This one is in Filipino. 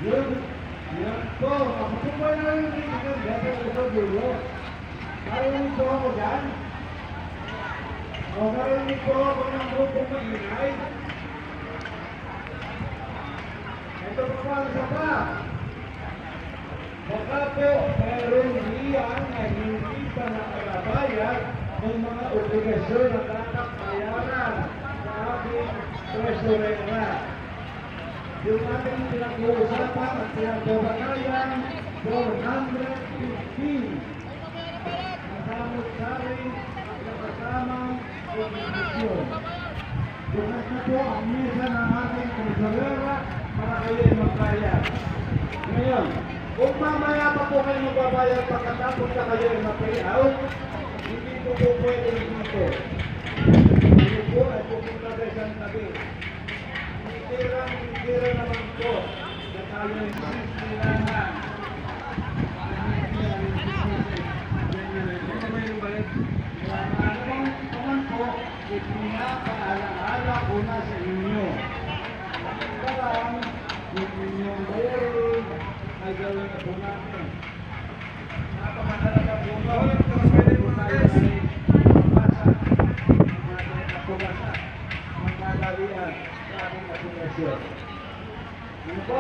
Yun, yan po. Ako po ba na yung hindi ka ito dulo? Marinig po ako dyan? O marinig po ako ng grupong maingay? Ito po pa sa pa. Baka po meron iyan na hindi pa nakakabayad ng mga obligasyon na dapat bayaran sa ating tresurera. Yung ating pinag-uusapan at pinag-ubatayan, 415. Nasamot-sari na kasamang obligasyon. Bukas na po ang misa ng ating tresurera para kayo magbayad. Ngayon, kung mamaya pa po kayo magbabayad pagkatapos na kayo ma-pay-out, hindi po po pwede dito. Hindi po ay pupunta sa isang tabi. Tira naman po na tayo ay sisilangan. Naman po, ipinapaalala ko na sa inyo. Parang yung inyong bayarin ay gawin na po natin. Napakahalaga po ba? Pwede po tayo ay magbasa. Magdalian sa ating aplikasyon. Ano po?